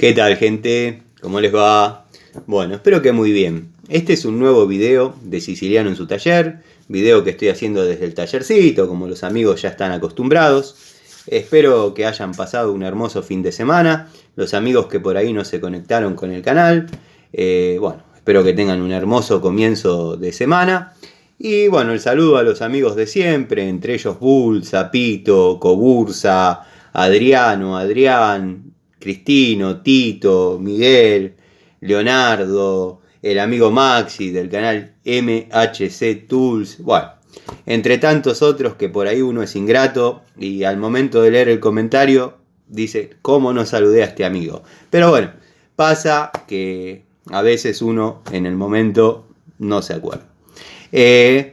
¿Qué tal, gente? ¿Cómo les va? Bueno, espero que muy bien. Este es un nuevo video de Siciliano en su taller, video que estoy haciendo desde el tallercito, como los amigos ya están acostumbrados. Espero que hayan pasado un hermoso fin de semana, los amigos que por ahí no se conectaron con el canal. Bueno, espero que tengan un hermoso comienzo de semana. Y bueno, el saludo a los amigos de siempre, entre ellos Bull, Zapito, Cobursa, Adriano, Adrián, Cristino, Tito, Miguel, Leonardo, el amigo Maxi del canal MHC Tools, bueno, entre tantos otros que por ahí uno es ingrato y al momento de leer el comentario dice, ¿cómo no saludé a este amigo? Pero bueno, pasa que a veces uno en el momento no se acuerda.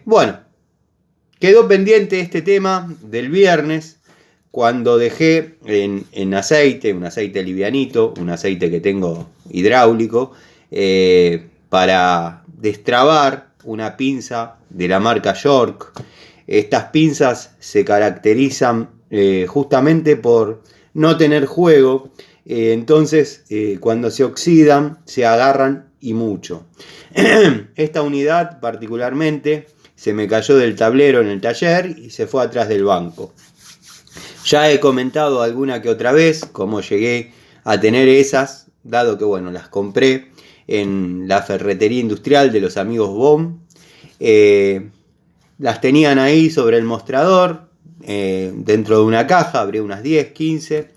Bueno, quedó pendiente este tema del viernes, cuando dejé en aceite, un aceite livianito, un aceite que tengo hidráulico, para destrabar una pinza de la marca York. Estas pinzas se caracterizan justamente por no tener juego, entonces cuando se oxidan se agarran y mucho. Esta unidad particularmente se me cayó del tablero en el taller y se fue atrás del banco. Ya he comentado alguna que otra vez cómo llegué a tener esas, dado que bueno, las compré en la ferretería industrial de los amigos Bohm. Las tenían ahí sobre el mostrador, dentro de una caja, habría unas 10, 15,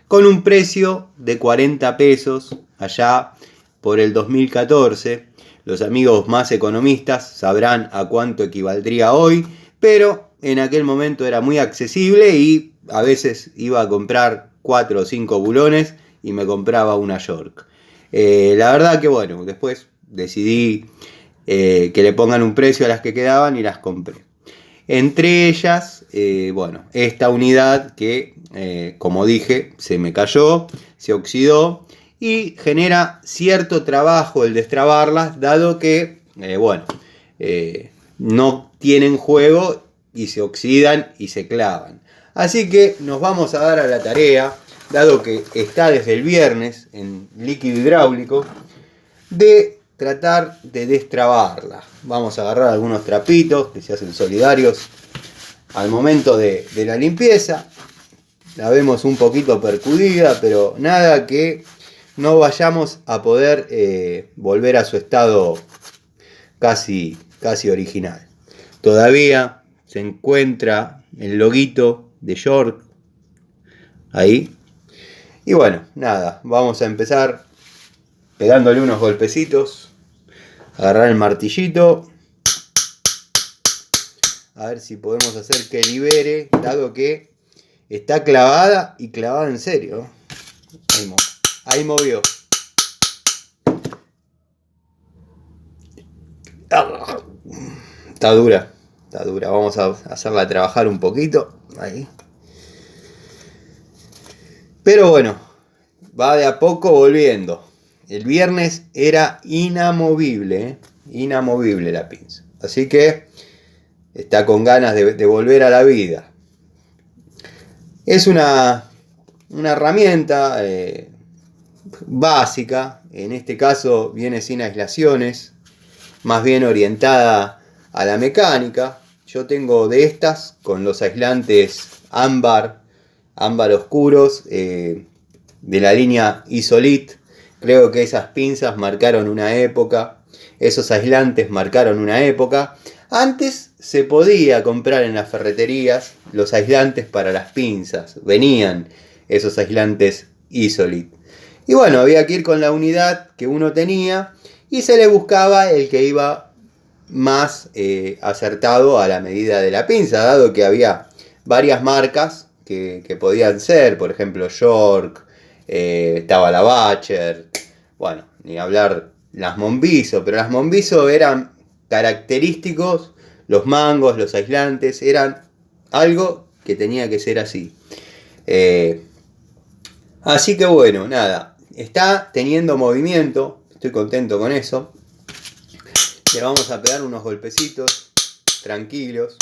con un precio de 40 pesos allá por el 2014. Los amigos más economistas sabrán a cuánto equivaldría hoy, pero en aquel momento era muy accesible y a veces iba a comprar 4 o 5 bulones y me compraba una York. La verdad que bueno, después decidí que le pongan un precio a las que quedaban y las compré. Entre ellas, bueno, esta unidad que, como dije, se me cayó, se oxidó y genera cierto trabajo el destrabarlas, dado que, no tienen juego y se oxidan y se clavan. Así que nos vamos a dar a la tarea, dado que está desde el viernes en líquido hidráulico, de tratar de destrabarla. Vamos a agarrar algunos trapitos que se hacen solidarios al momento de la limpieza. La vemos un poquito percudida, pero nada que no vayamos a poder volver a su estado casi original. Todavía se encuentra el loguito de York ahí. Y bueno, nada, vamos a empezar pegándole unos golpecitos, agarrar el martillito, a ver si podemos hacer que libere, dado que está clavada y clavada en serio. Ahí movió. Está dura. Vamos a hacerla trabajar un poquito. Ahí. Pero bueno, va de a poco volviendo. El viernes era inamovible la pinza. Así que está con ganas de volver a la vida. Es una herramienta básica. En este caso viene sin aislaciones, más bien orientada a la mecánica. Yo tengo de estas con los aislantes ámbar oscuros, de la línea Isolit. Creo que esas pinzas marcaron una época, esos aislantes marcaron una época. Antes se podía comprar en las ferreterías los aislantes para las pinzas, venían esos aislantes Isolit. Y bueno, había que ir con la unidad que uno tenía y se le buscaba el que iba más acertado a la medida de la pinza, dado que había varias marcas que podían ser, por ejemplo York, estaba la Bacher, bueno, ni hablar las Monviso, pero las Monviso eran característicos, los mangos, los aislantes, eran algo que tenía que ser así. Así que bueno, nada, está teniendo movimiento, estoy contento con eso. Le vamos a pegar unos golpecitos tranquilos,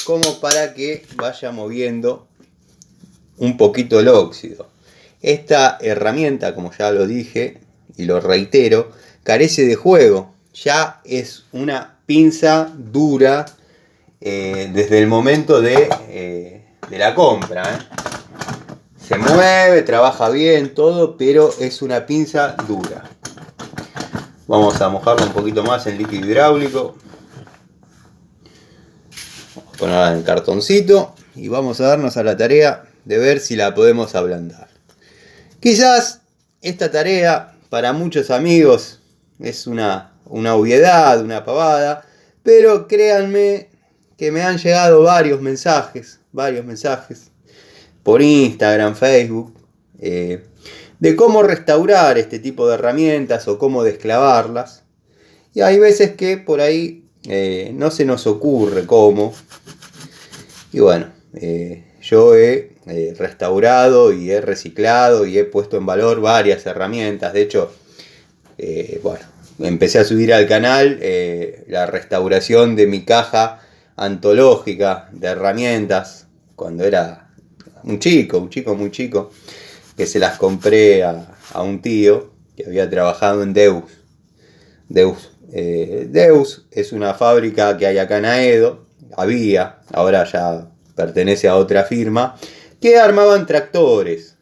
como para que vaya moviendo un poquito el óxido. Esta herramienta, como ya lo dije y lo reitero, carece de juego. Ya es una pinza dura desde el momento de la compra. Se mueve, trabaja bien, todo, pero es una pinza dura. Vamos a mojarla un poquito más en líquido hidráulico. Vamos a ponerla en el cartoncito y vamos a darnos a la tarea de ver si la podemos ablandar. Quizás esta tarea para muchos amigos es una obviedad, una pavada, pero créanme que me han llegado varios mensajes por Instagram, Facebook, de cómo restaurar este tipo de herramientas o cómo desclavarlas. Y hay veces que por ahí no se nos ocurre cómo. Y bueno, yo he restaurado y he reciclado y he puesto en valor varias herramientas. De hecho, bueno, empecé a subir al canal la restauración de mi caja antológica de herramientas cuando era un chico muy chico, que se las compré a un tío que había trabajado en Deus. Deus es una fábrica que hay acá en Aedo, ahora ya pertenece a otra firma, que armaban tractores.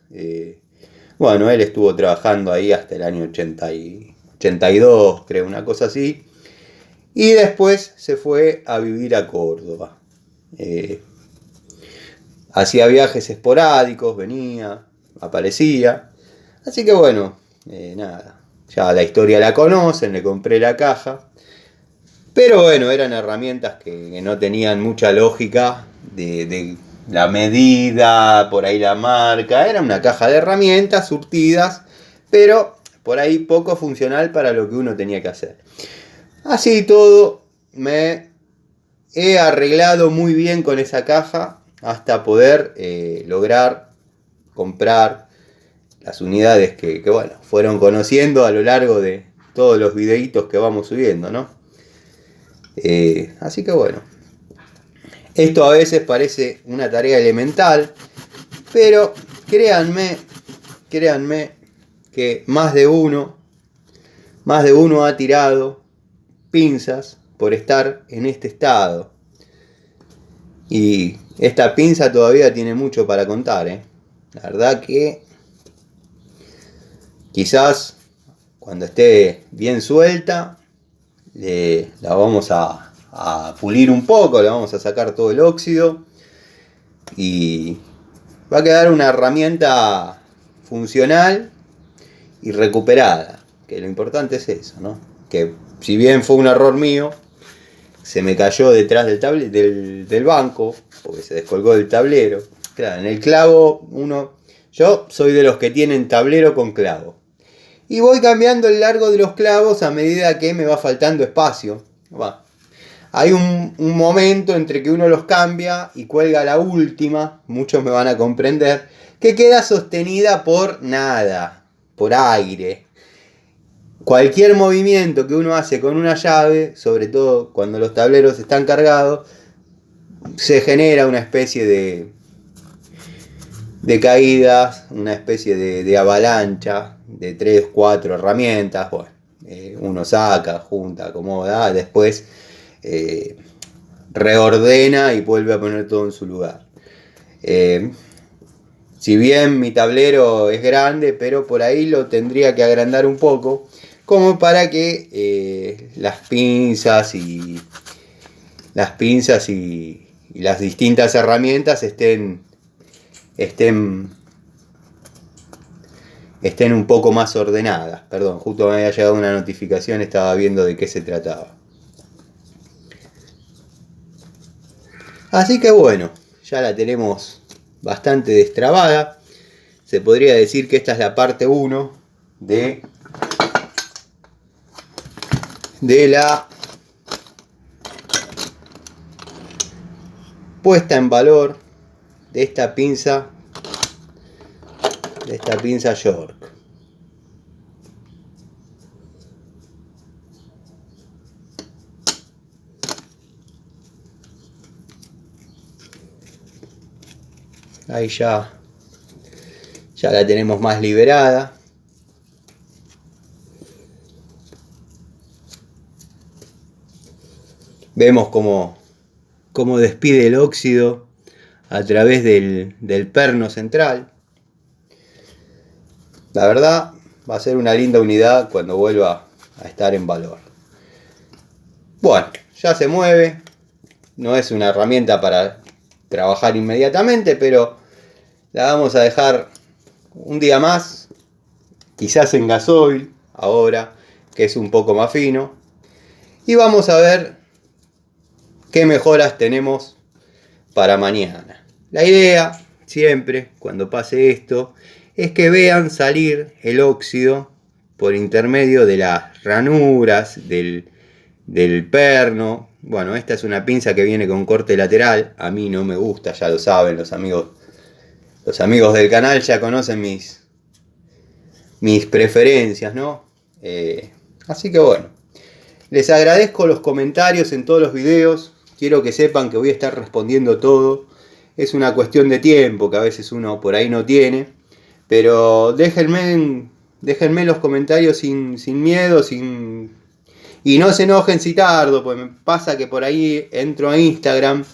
Bueno, él estuvo trabajando ahí hasta el año 82, creo, una cosa así. Y después se fue a vivir a Córdoba. Hacía viajes esporádicos, venía, aparecía. Así que bueno, nada. Ya la historia la conocen, le compré la caja. Pero bueno, eran herramientas que no tenían mucha lógica de la medida, por ahí la marca. Era una caja de herramientas surtidas, pero por ahí poco funcional para lo que uno tenía que hacer. Así todo, me he arreglado muy bien con esa caja hasta poder lograr comprar las unidades que bueno, fueron conociendo a lo largo de todos los videitos que vamos subiendo, ¿no? Así que bueno, esto a veces parece una tarea elemental, pero créanme que más de uno ha tirado pinzas por estar en este estado. Y esta pinza todavía tiene mucho para contar, ¿eh? La verdad que quizás cuando esté bien suelta, la vamos a pulir un poco, le vamos a sacar todo el óxido y va a quedar una herramienta funcional y recuperada, que lo importante es eso, ¿no? Que si bien fue un error mío, se me cayó detrás del banco, porque se descolgó del tablero. Claro, en el clavo yo soy de los que tienen tablero con clavo. Y voy cambiando el largo de los clavos a medida que me va faltando espacio. Hay un momento entre que uno los cambia y cuelga la última, muchos me van a comprender, que queda sostenida por nada, por aire. Cualquier movimiento que uno hace con una llave, sobre todo cuando los tableros están cargados, se genera una especie de caídas, una especie de avalancha de 3, 4 herramientas. Bueno, uno saca, junta, acomoda, después reordena y vuelve a poner todo en su lugar. Si bien mi tablero es grande, pero por ahí lo tendría que agrandar un poco, como para que las pinzas y las distintas herramientas estén un poco más ordenadas. Perdón, justo me había llegado una notificación, estaba viendo de qué se trataba. Así que bueno, ya la tenemos bastante destrabada. Se podría decir que esta es la parte 1 de la puesta en valor de esta pinza York. Ahí ya Ya la tenemos más liberada. Vemos cómo despide el óxido a través del perno central. La verdad, va a ser una linda unidad cuando vuelva a estar en valor. Bueno, ya se mueve. No es una herramienta para trabajar inmediatamente, pero la vamos a dejar un día más. Quizás en gasoil, ahora, que es un poco más fino. Y vamos a ver qué mejoras tenemos para mañana. La idea, siempre, cuando pase esto, es que vean salir el óxido por intermedio de las ranuras del perno. Bueno, esta es una pinza que viene con corte lateral. A mí no me gusta, ya lo saben los amigos. Los amigos del canal ya conocen mis preferencias, ¿no? Así que bueno, les agradezco los comentarios en todos los videos. Quiero que sepan que voy a estar respondiendo todo. Es una cuestión de tiempo que a veces uno por ahí no tiene. Pero déjenme los comentarios sin miedo, y no se enojen si tardo, pues me pasa que por ahí entro a Instagram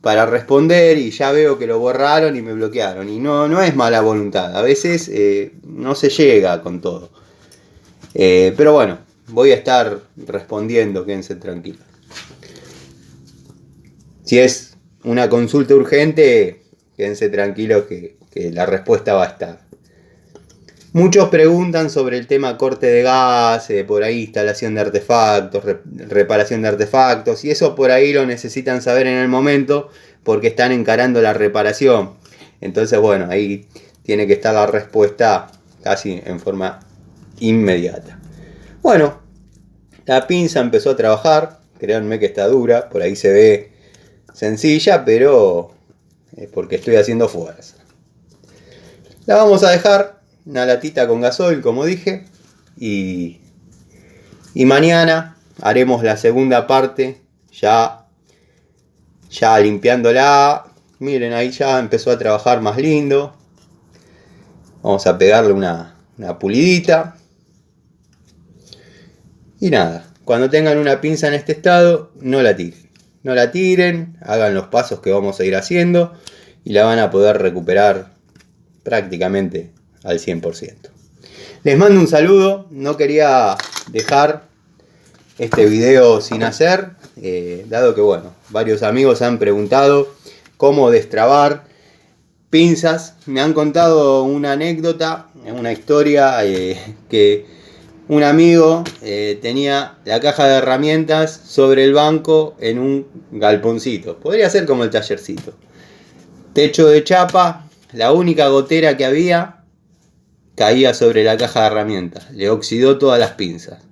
para responder y ya veo que lo borraron y me bloquearon. Y no es mala voluntad, a veces no se llega con todo. Pero bueno, voy a estar respondiendo, quédense tranquilos. Si es una consulta urgente, quédense tranquilos que la respuesta va a estar. Muchos preguntan sobre el tema corte de gas, por ahí instalación de artefactos, reparación de artefactos, y eso por ahí lo necesitan saber en el momento porque están encarando la reparación. Entonces bueno, ahí tiene que estar la respuesta casi en forma inmediata. Bueno, la pinza empezó a trabajar, créanme que está dura, por ahí se ve sencilla, pero es porque estoy haciendo fuerza. La vamos a dejar una latita con gasoil, como dije, y mañana haremos la segunda parte, ya limpiándola. Miren, ahí ya empezó a trabajar más lindo. Vamos a pegarle una pulidita. Y nada, cuando tengan una pinza en este estado, no la tiren, hagan los pasos que vamos a ir haciendo y la van a poder recuperar prácticamente al 100%. Les mando un saludo, no quería dejar este video sin hacer, dado que bueno, varios amigos han preguntado cómo destrabar pinzas. Me han contado una anécdota, una historia, que un amigo tenía la caja de herramientas sobre el banco en un galponcito. Podría ser como el tallercito. Techo de chapa, la única gotera que había caía sobre la caja de herramientas. Le oxidó todas las pinzas.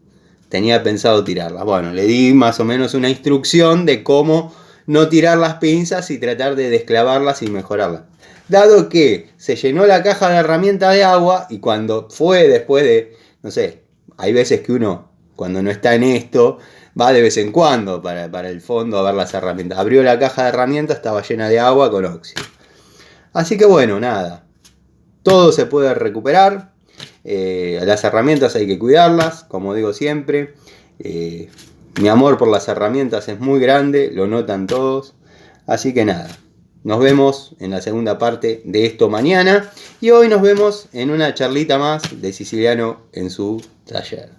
Tenía pensado tirarlas. Bueno, le di más o menos una instrucción de cómo no tirar las pinzas y tratar de desclavarlas y mejorarlas. Dado que se llenó la caja de herramientas de agua y cuando fue después de, no sé, hay veces que uno cuando no está en esto va de vez en cuando para el fondo a ver las herramientas. Abrió la caja de herramientas, estaba llena de agua con óxido. Así que bueno, nada. Todo se puede recuperar. Las herramientas hay que cuidarlas, como digo siempre. Mi amor por las herramientas es muy grande, lo notan todos. Así que nada, nos vemos en la segunda parte de esto mañana. Y hoy nos vemos en una charlita más de Siciliano en su taller.